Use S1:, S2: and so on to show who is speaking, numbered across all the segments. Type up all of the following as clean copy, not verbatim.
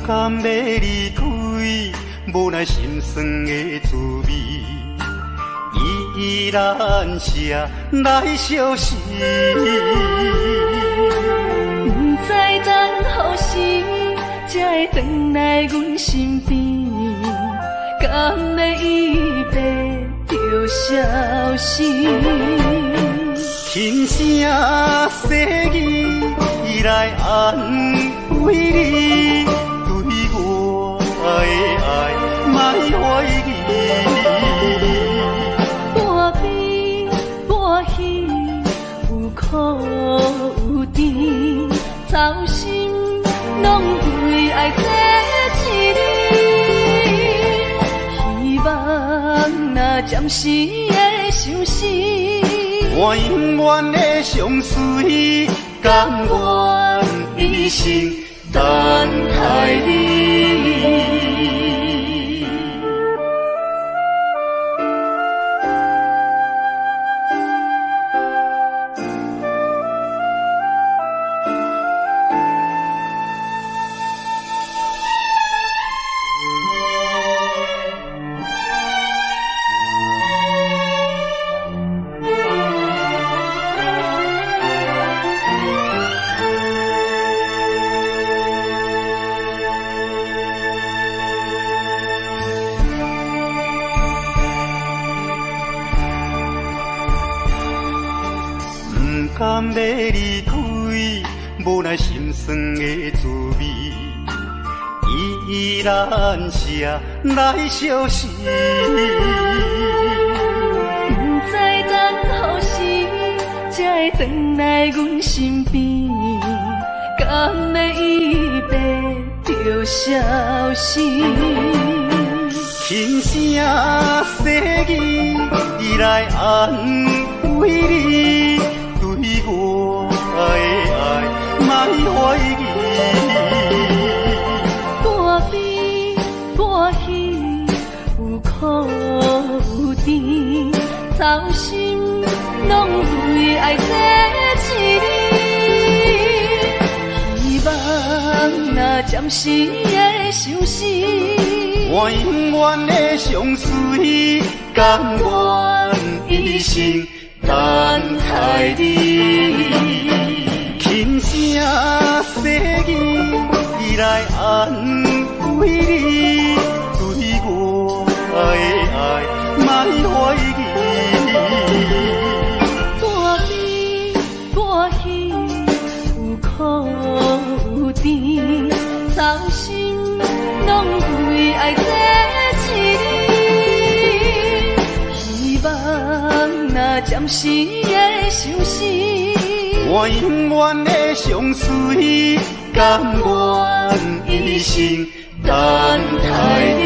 S1: 甘要离开，无奈心酸的滋味，依然写来相思。
S2: 不知等何时才会回来阮身边，甘要一别就消失。
S1: 轻声细语来安慰你，对我的爱莫怀疑。
S2: 半悲半喜，操心，拢为爱这一日，希望若暂时的相思，
S1: 我永远的相随，甘愿一生等待你。不甘要离开，无奈心酸的滋味，依然写来相思。
S2: 不知等何时才会回来阮身边，敢要伊白着消失？
S1: 轻声细语，伊来安慰你。对我的爱，莫怀疑。
S2: 半悲半喜，有苦有甜，操心拢为爱这一日，希望若暂时的相思，
S1: 我永远的相随，甘愿一生等待你，轻声细语，伊来安慰你。对我的爱，莫怀疑。
S2: 半悲半喜，有苦有甜，操心拢为爱这一日，希望若暂时的相思，
S1: 我永远的相随，甘愿一生等待你。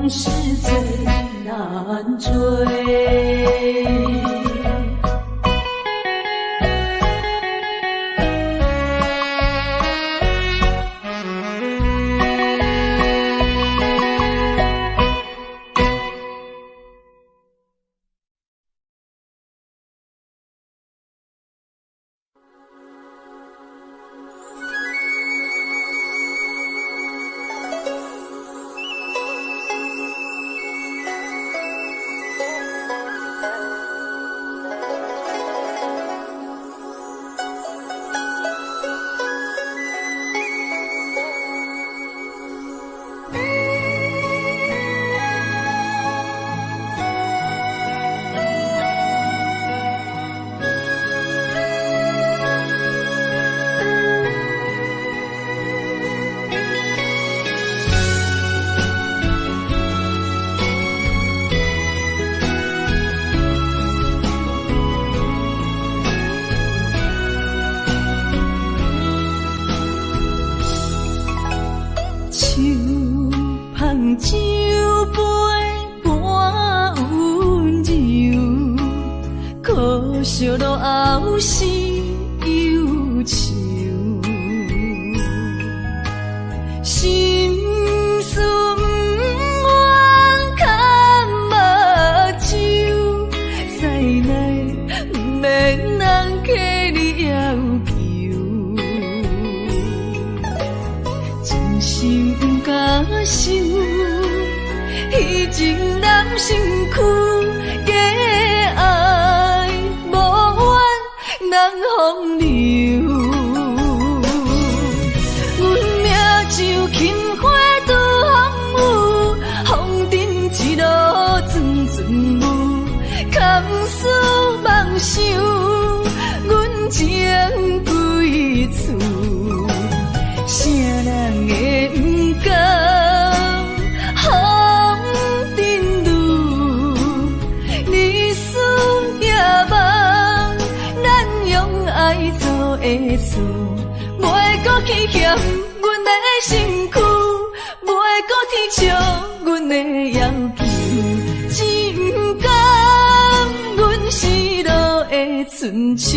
S2: 是最难追。烧落后是忧愁，心事不愿牵目睭，使来不免人客你要求，真心不敢想，彼情难身躯。风流，阮命就轻花拄风雨，风尘一路转转舞，堪思梦想，阮情归厝，啥人会不甘风尘路，日思夜梦。爱做的事，袂搁去嫌阮的身躯，袂搁提笑阮的要求，只不甘阮失落的春秋。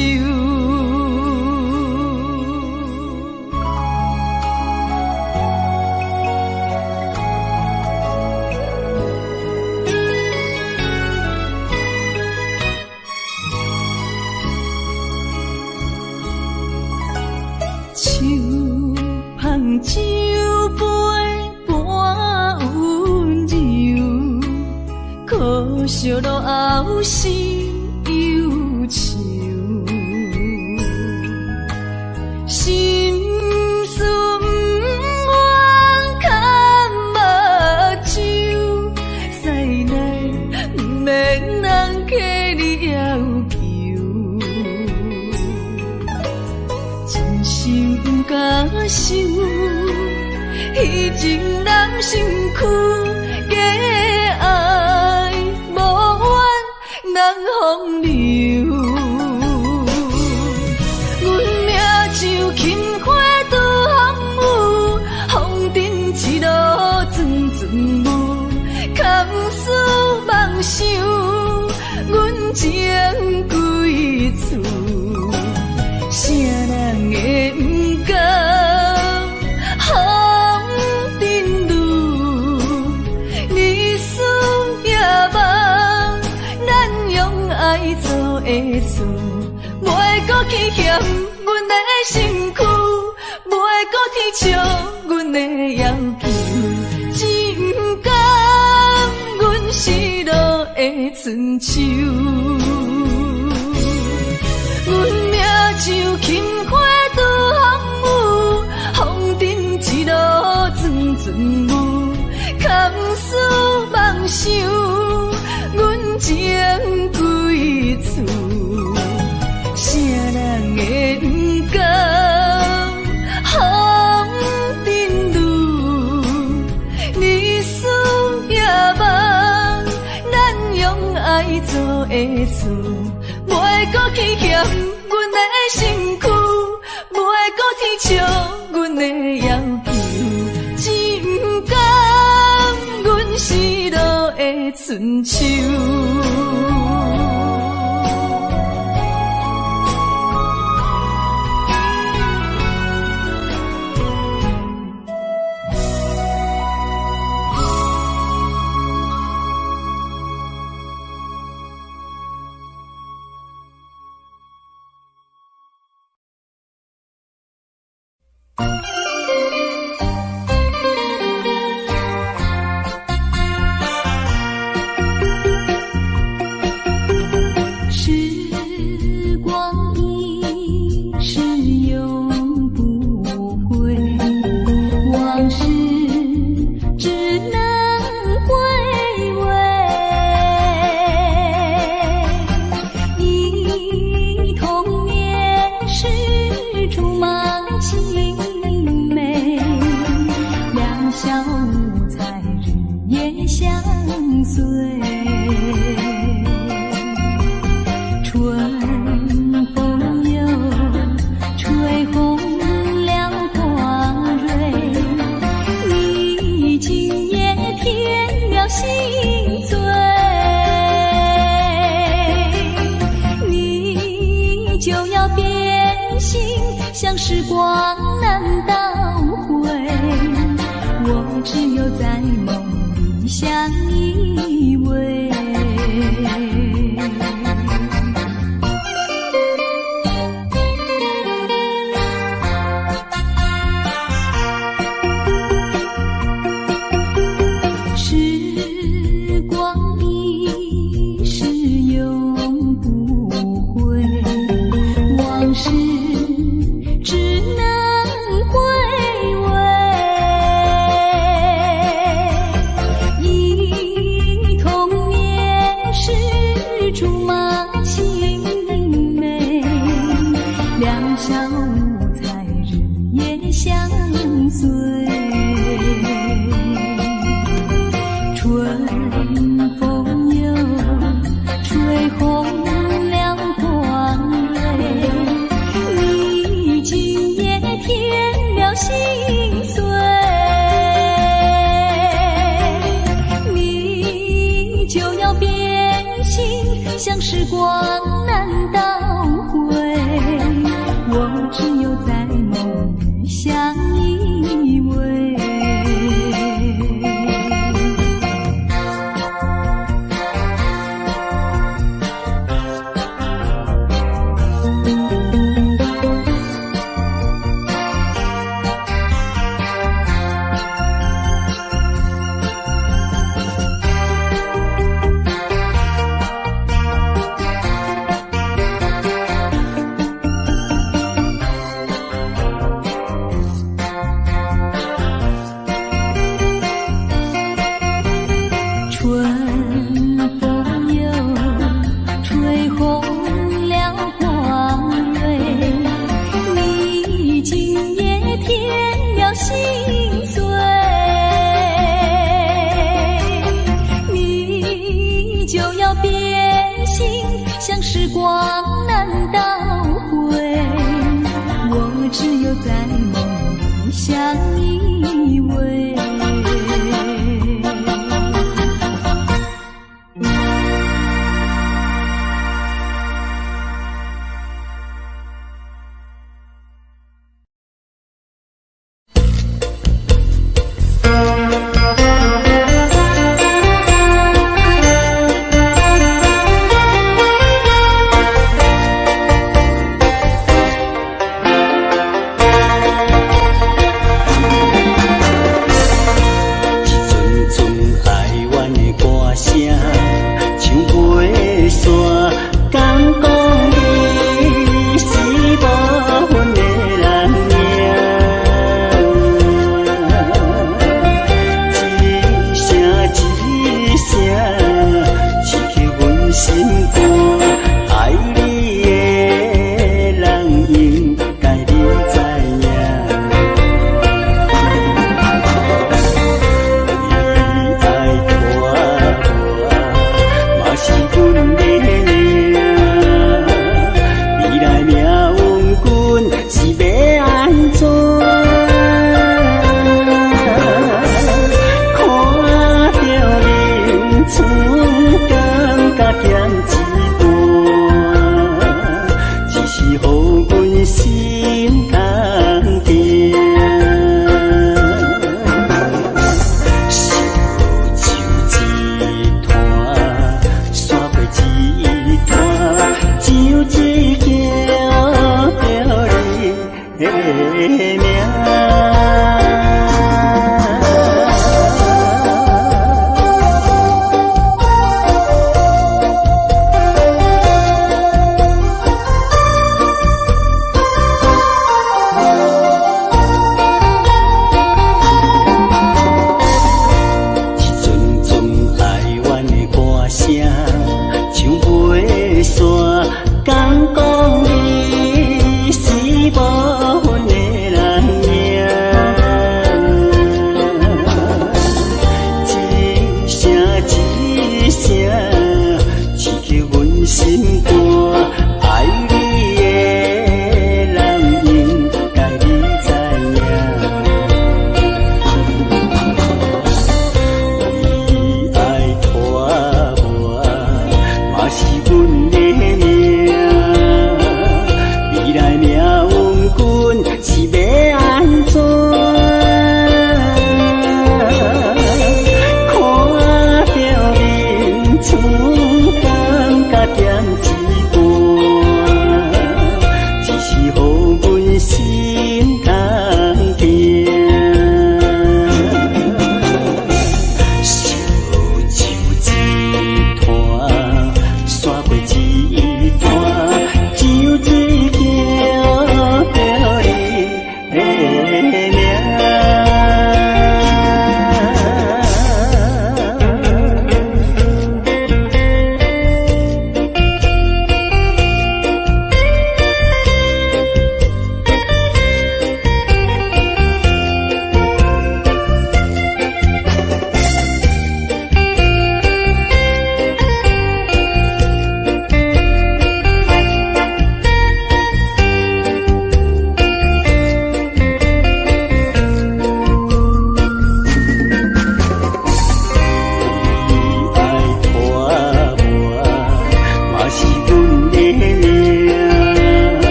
S2: 酒杯半温柔，可惜落后是忧愁，心事不愿牵目睭，使来不免人客你要求，真心不敢想。彼情难身躯，假爱无缘人风流。阮命就轻花拄风雨，风尘一路转转舞，堪思梦想，阮情归厝，啥人会不甘？爱做的事，袂搁去嫌阮的身躯，袂搁提笑阮的要求，只不甘阮失落的春秋。阮命就轻花拄风雨，风尘一路转转舞，堪思梦想，阮情归厝，啥人会不甘风尘路，日思夜梦，咱用爱做的事，袂搁去嫌阮的身躯，袂搁提笑阮的要求，只不甘阮失落的春秋。像时光难倒回，我只有在梦里相依偎。时光一逝永不回，往事像时光难倒回，我只有在梦里相依偎。像时光难倒回，我只有在梦里相依偎。
S1: 甲减一半，只是予阮心空定。烧酒一坛，煞过一坛，酒一叫着你的名。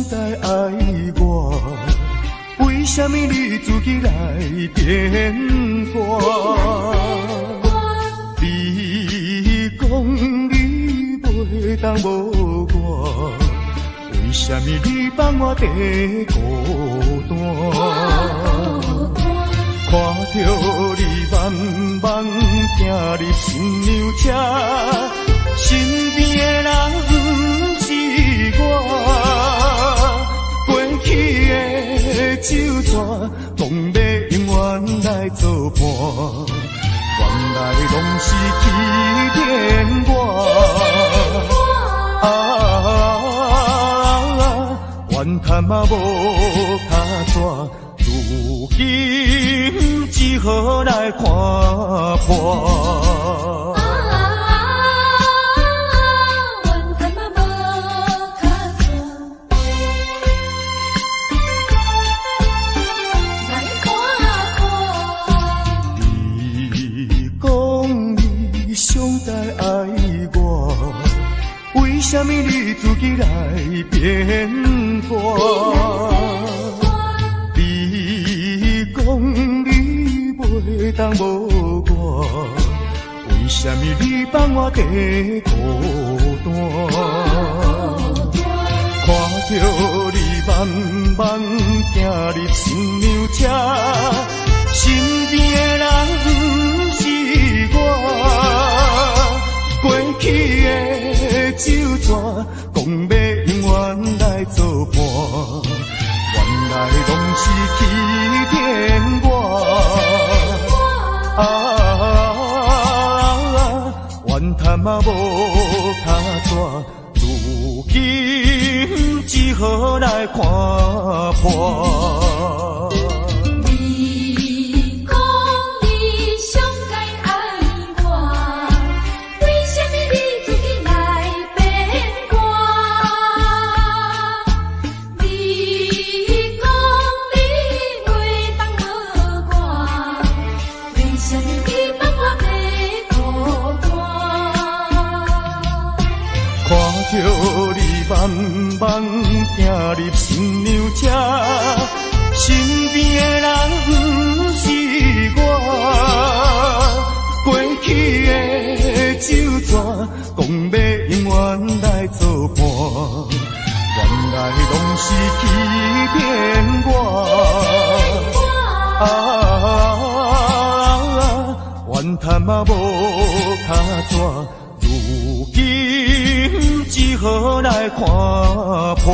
S1: 在爱我？为什么你自己来变卦？你讲你袂当无我，为什么你放我在孤单？看着你慢慢行入新娘车，身边的人不是我，过去的旧纸，讲要永远来作伴，原来拢是欺骗我。怨叹嘛无卡纸。如今只好来看破。
S2: 怨叹嘛无卡纸，来看破。
S1: 你讲你上在爱我，为什么你自己来变卦？袂当无我，为什么你放我在孤单？看着你慢慢行入新娘车，身边的人不是我，过去的旧纸，讲要永远来作伴，原来拢是欺骗我。怨叹嘛无卡纸，如今只好来看破。
S2: 你讲你上该爱我，为什么你自己来变卦？你讲你袂当无我，为什么你放我在孤单？
S1: 看着你慢慢行入新娘车，身边的人不是我，过去的旧纸，讲要永远来作伴，原来拢是欺骗我。怨叹嘛无卡纸，如今只好来看破。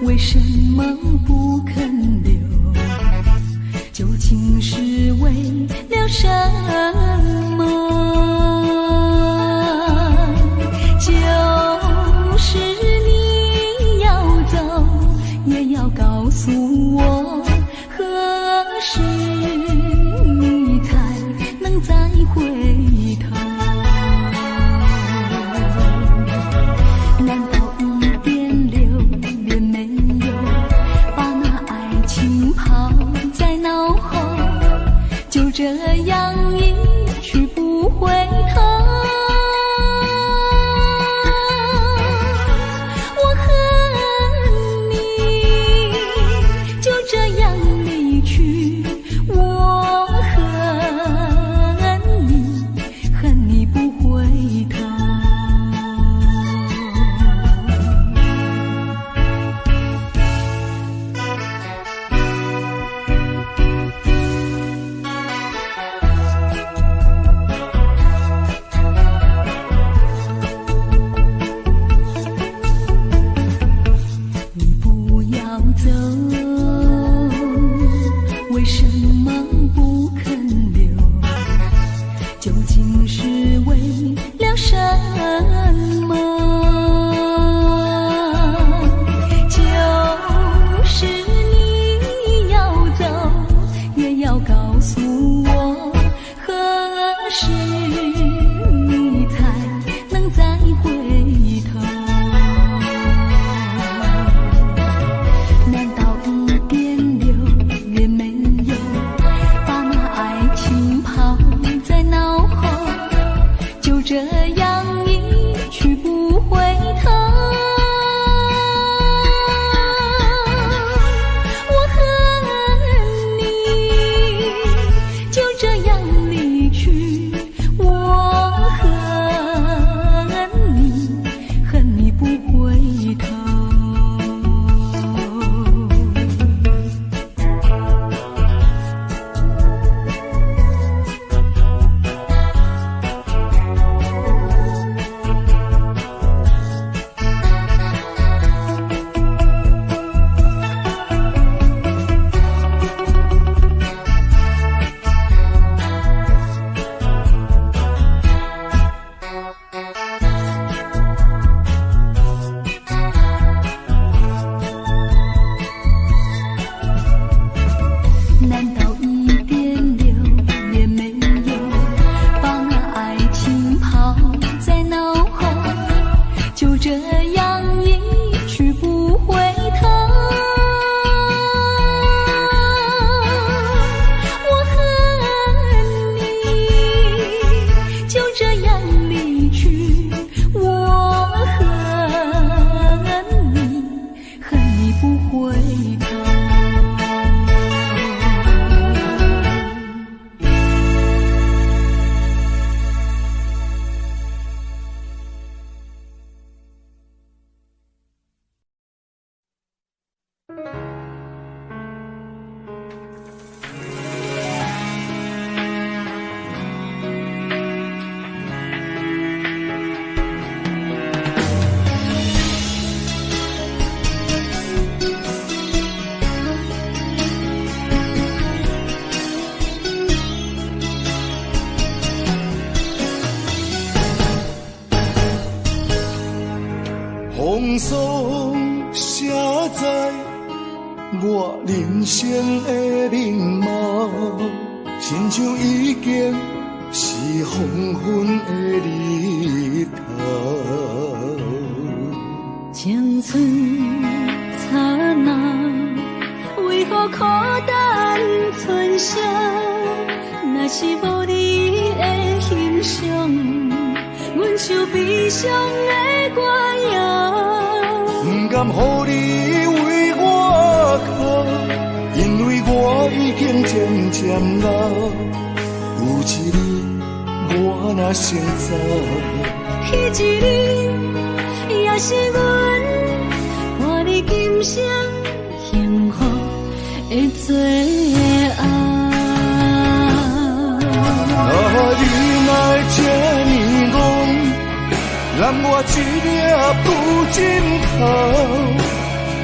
S2: 为什么不肯留？究竟是为了什么？就是你要走，也要告诉我，何时你才能再回头？难道一点留恋没有，把那爱情抛在脑后，就这样一去不回头？我恨你就这样离去，么？就是你要走，也要告诉我何时你才能再回头？难道一点留也没有，把那爱情抛在脑后，就这样一去不回头？我恨你，就这样离去，我恨你，恨你不回头。难道一点留也没有，把那爱情抛在脑后，就这样一去不回头？我恨你，就这样离去，我恨你，恨你不回头。
S1: 风霜写在我人生的面貌，亲像已经是黄昏的日头。
S2: 青春刹那，为何孤单存剩？若是无你的欣赏，阮就悲伤的歌谣。
S1: 不甘予你为我哭，因为我已经渐渐老。有一日我若先走，
S2: 彼一日也是阮伴你今生幸福的最后。
S1: 啊，你来这呢戆，让我一粒不尽头。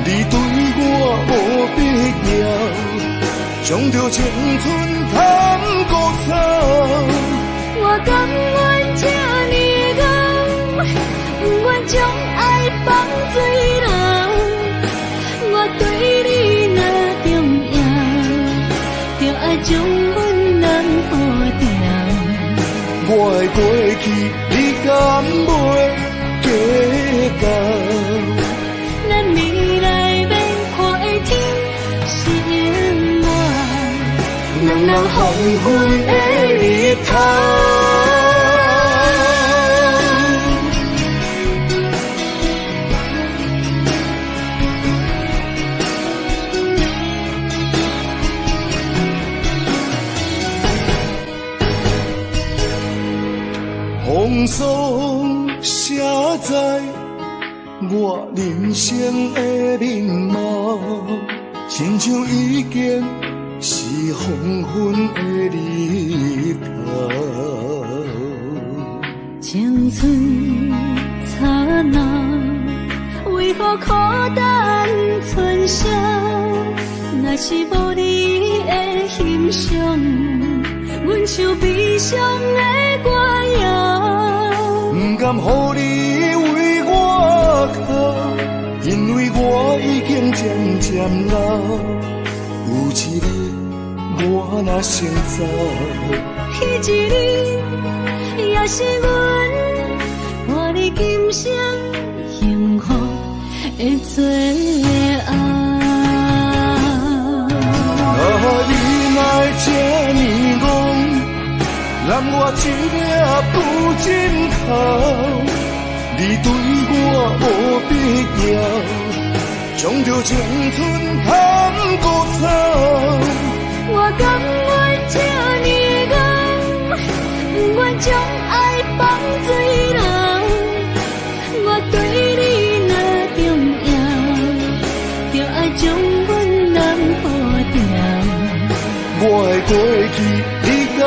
S1: 你对我无必要，将着青春通孤草。
S2: 我甘愿这呢戆，不愿将爱放水流。我对你若重要，就爱将阮人护掉。
S1: 我的过去，你敢袂计较？
S2: 咱未来免看的天是我，人人黄昏的日头。风霜写在我人生的面貌，亲像已经是黄昏的日头。青春刹那，为何孤单存剩？若是无你的欣赏，阮像悲伤的歌谣。
S1: 不甘甘予你为我哭，因为我已经渐渐老，有一日我若先走，
S2: 彼一日也是阮伴你今生幸福的最后。
S1: 你哪会这呢戆，揽我一粒不真头，你对我无必要，将着青春贪孤草。
S2: 我甘愿这呢戆，不愿将爱放水流。我对你若重要，就爱将阮人保掉。
S1: 我的过去，你敢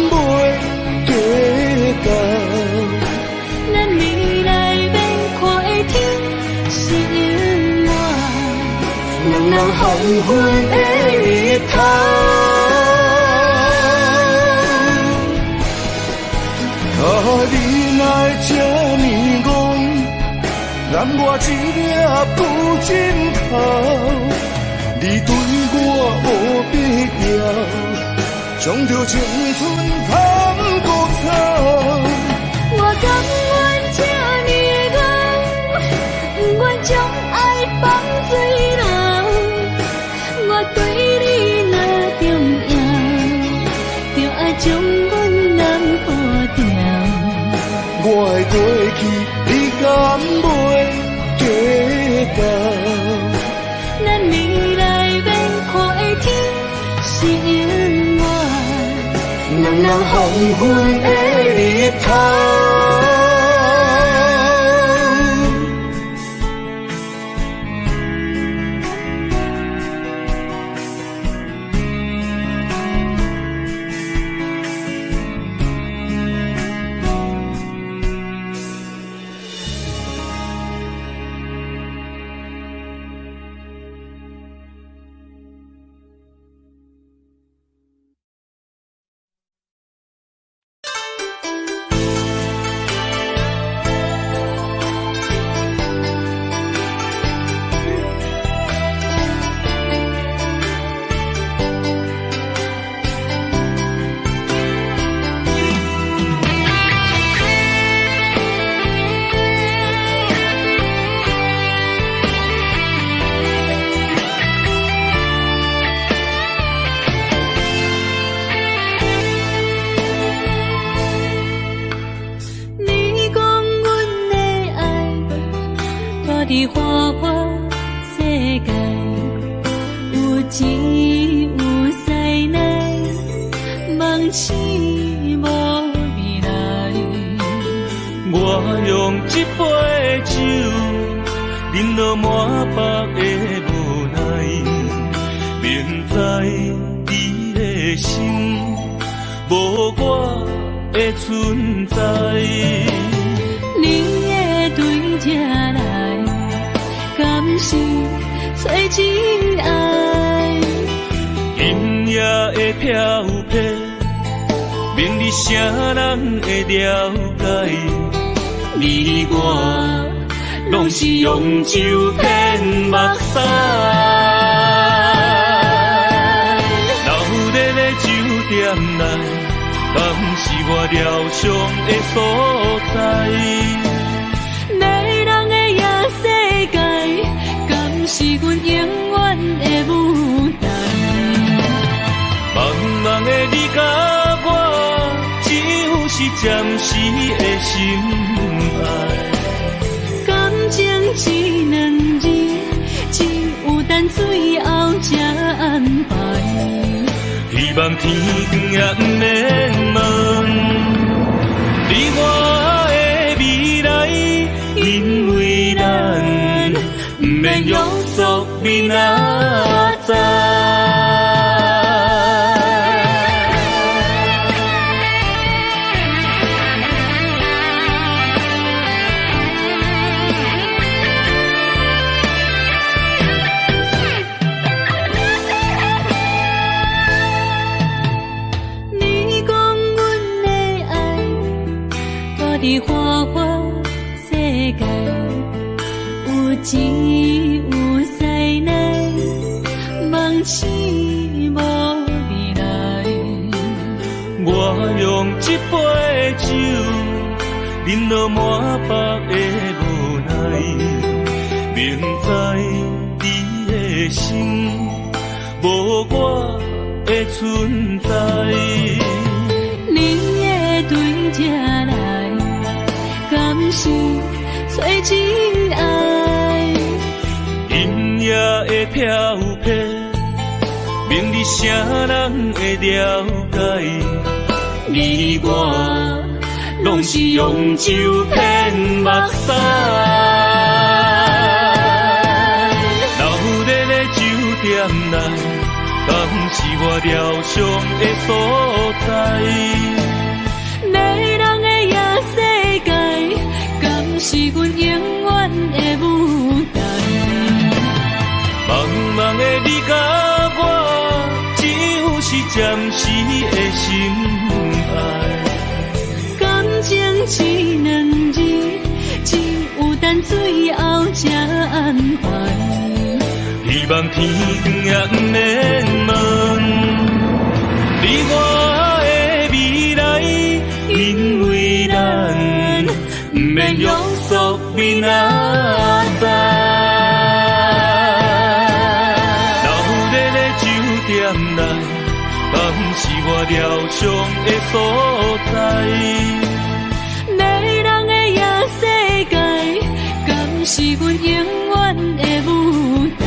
S1: 袂记到？
S2: 咱未来免看的天是永远，人人黄昏的日头。
S1: 你哪会这呢戆，揽我一粒不真头，你对我无必要，将着青春贪孤草。
S2: 我甘愿这呢戆，不愿将爱放水流。我对你若重要，就爱将阮人保掉。
S1: 我的过去，你敢袂记到？
S2: 咱未来免看的天是永远，人人黄昏的日头。伫花花世界，有钱有势内，梦醒无未来。
S3: 我用一杯酒，饮落满腹的无奈，明知你的心无我的存在。
S2: 你的对这来，敢是找真爱？
S3: 今夜的飘飘，明日啥人会了解？你我拢是用酒骗目屎，流热的酒店内，敢是我疗伤的所在？
S2: 迷人的夜世界，敢是阮永远的舞台？
S3: 茫茫的你甲我，只有是暂时的心爱。
S2: 感情只两字，只有等最后才安排。
S3: 希望天光也不免问，你我的未来，因为咱不免约束明仔载。
S2: 你讲阮的爱，住伫花花只有灾难，梦醒无未来。
S3: 我用一杯酒，饮落满腹的无奈，明知你的心无我的存在。
S2: 你的对这来，敢是找真爱？
S3: 音乐的飘飘，明日谁人会了解？你我拢是用酒骗目屎，留在咧酒店内，敢是我疗伤的所在？
S2: 迷人的夜世界，敢是阮永远的舞台？
S3: 茫茫的你甲我，只有是暂时的心爱。
S2: 感情只两字，只有等最后才安排。
S3: 希望天光也不免问，你我的未来，因为咱不免约束明仔载。留在咧酒店内，敢是我疗伤的所在？
S2: 迷人的夜世界，敢是阮永远的舞台？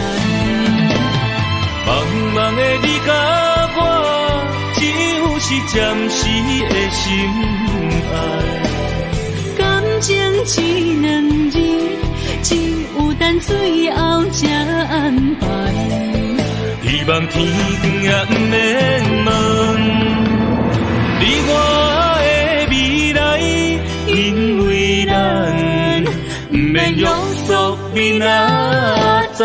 S3: 茫茫的你甲我，只有是暂时的心爱。
S2: 感情只两字，只有等最后才安排。
S3: 希望天光也不免问，你我的未来，因为咱不免约束明仔载。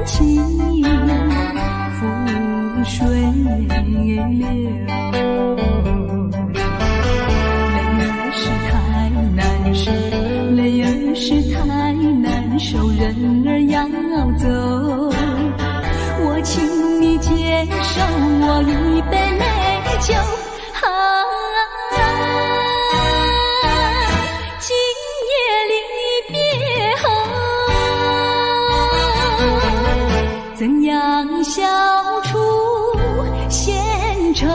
S2: 情覆水流。泪儿是太难受，人儿要走，我请你接受我一杯美酒。今夜离别后，怎样消除闲愁？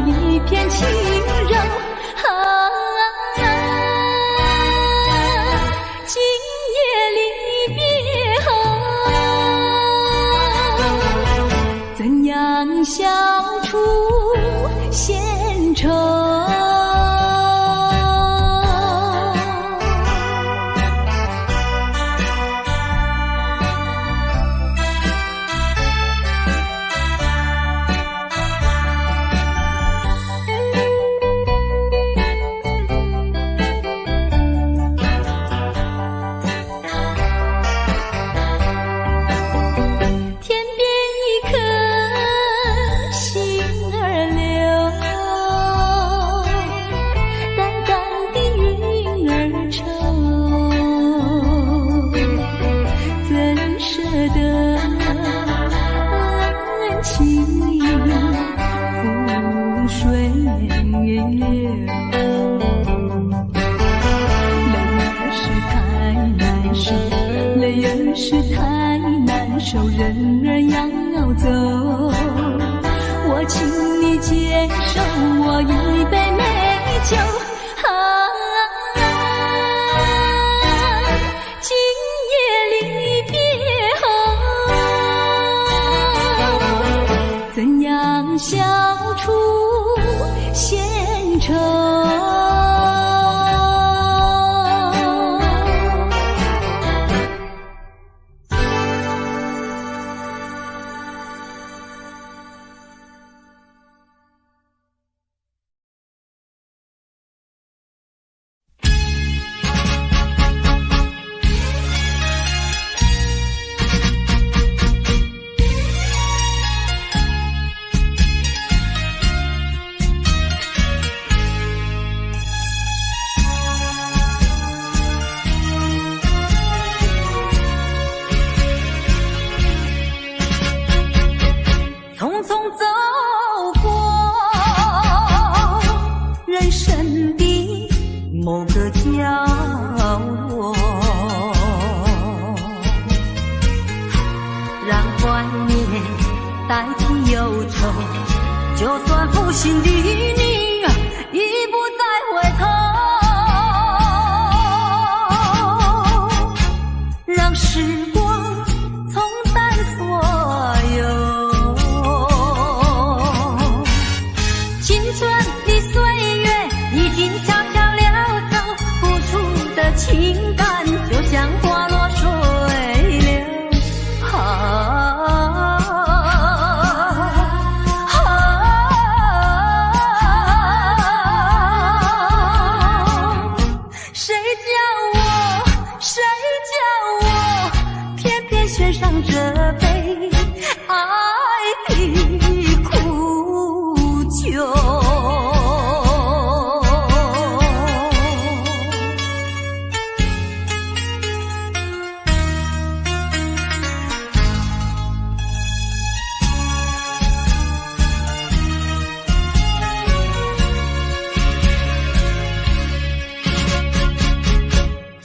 S2: 一片轻柔，今夜离别后，怎样消除闲愁？人儿要走，我请你接受我一杯美酒。今夜离别后，怎样消除闲愁？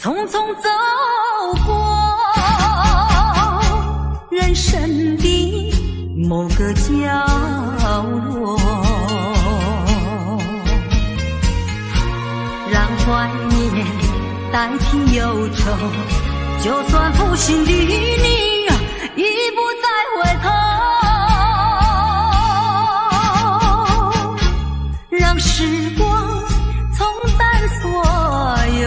S2: 匆匆走过人生的某个角落，让怀念代替忧愁，就算负心的你已不再回头，让时光冲淡所有。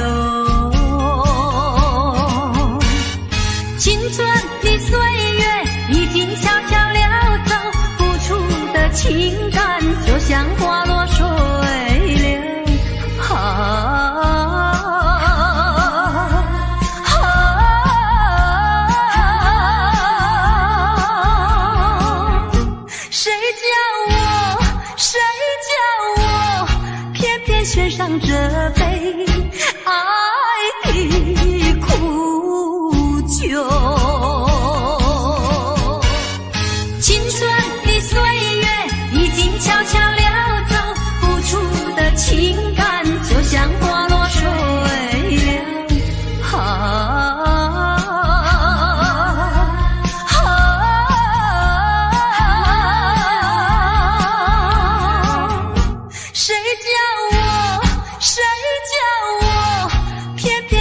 S2: 青春的岁月已经悄悄溜走，付出的情感就像花落水流。献上这杯爱的苦酒，青春的岁月已经悄悄溜走，付出的情感就像花落水流。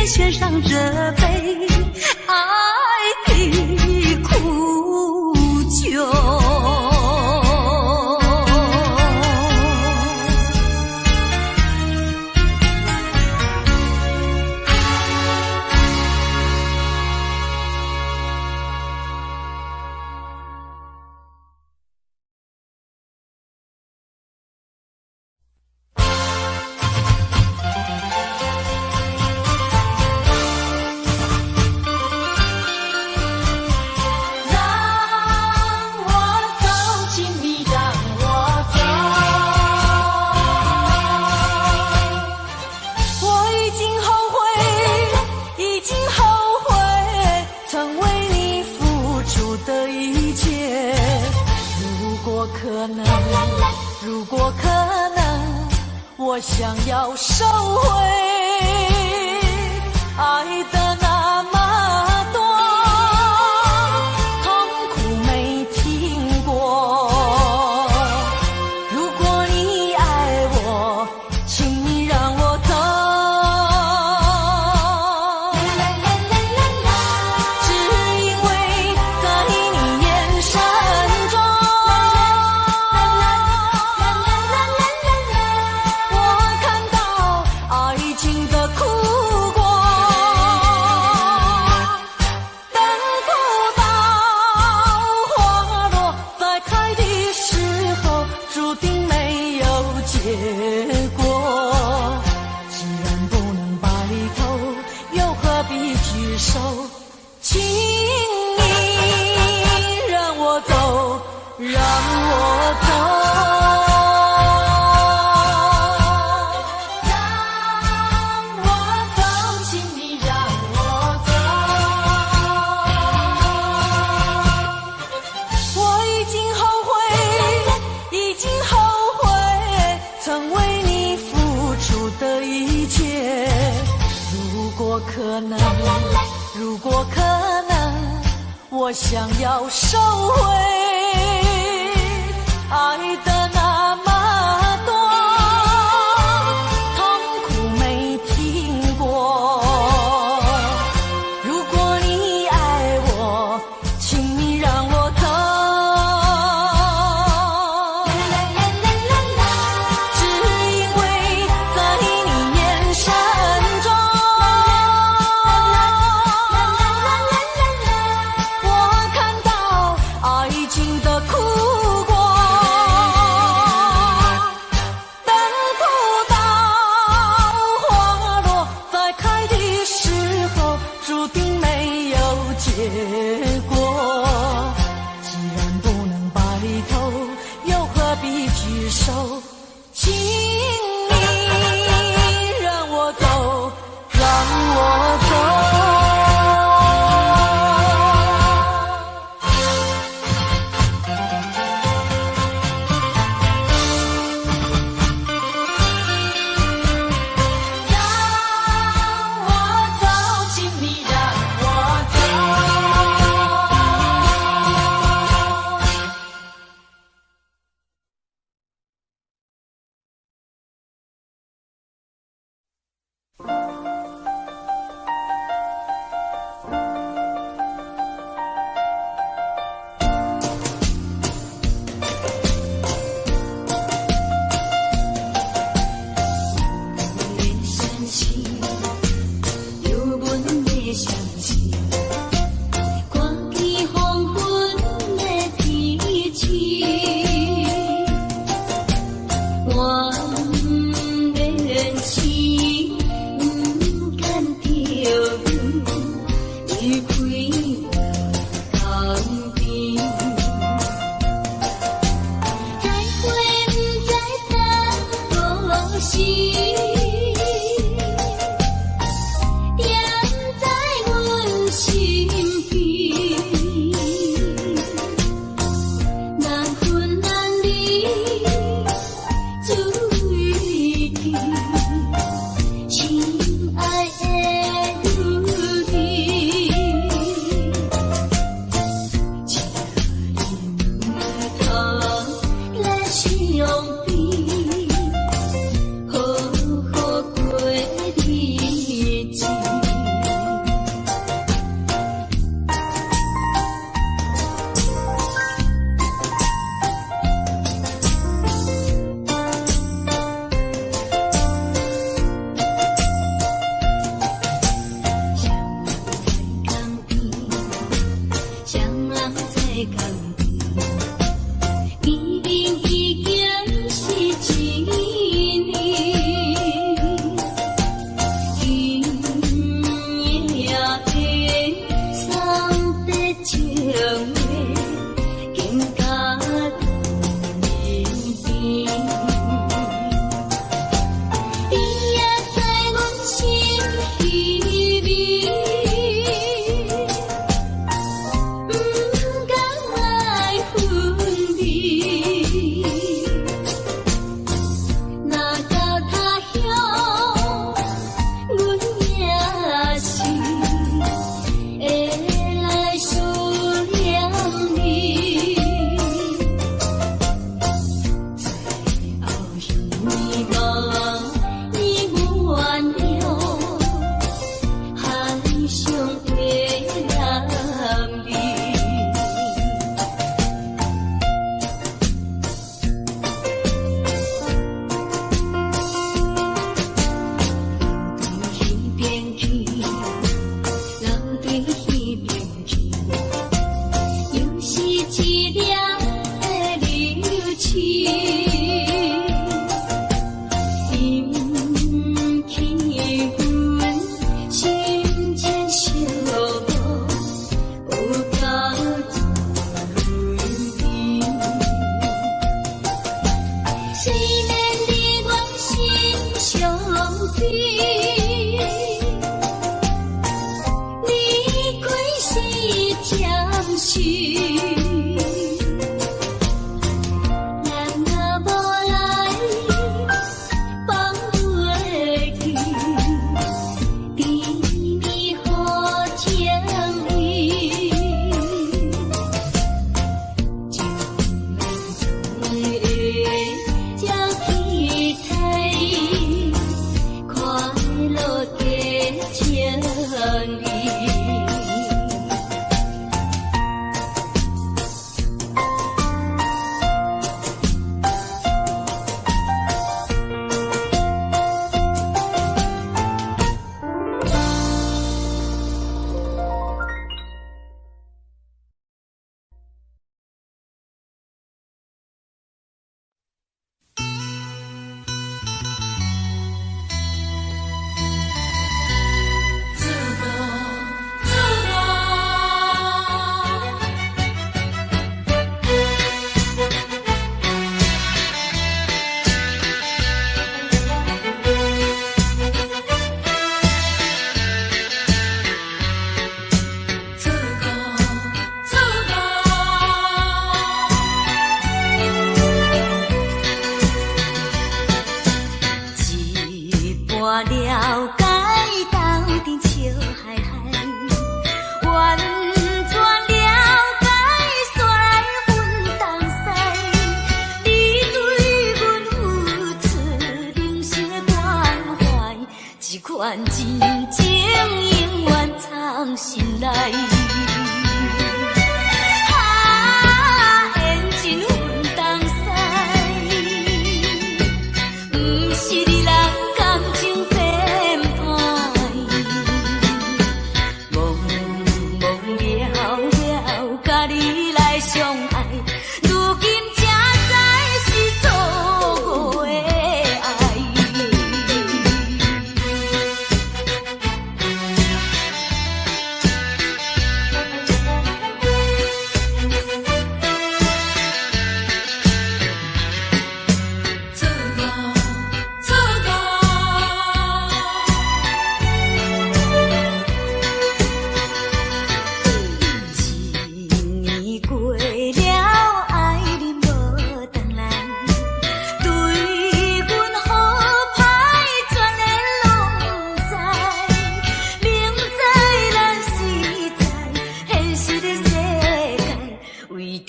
S2: 献上这杯爱的苦酒。如果可能，我想要收回爱的那么多，痛苦没听过。如果你爱我，请你让我走。只因为在你眼神中，我看到爱情的苦果。等不到花落再开的时候，注定没有结果。既然不能白头，又何必举手？请你让我走，让我走。如果可能，我想要收回爱的那么多，痛苦没听过。如果你爱我，请你让我走。只因为在你眼神中，结果，既然不能白头，又何必举手？请你让我走，让我走。让我走，请你让我走。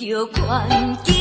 S2: 着关机。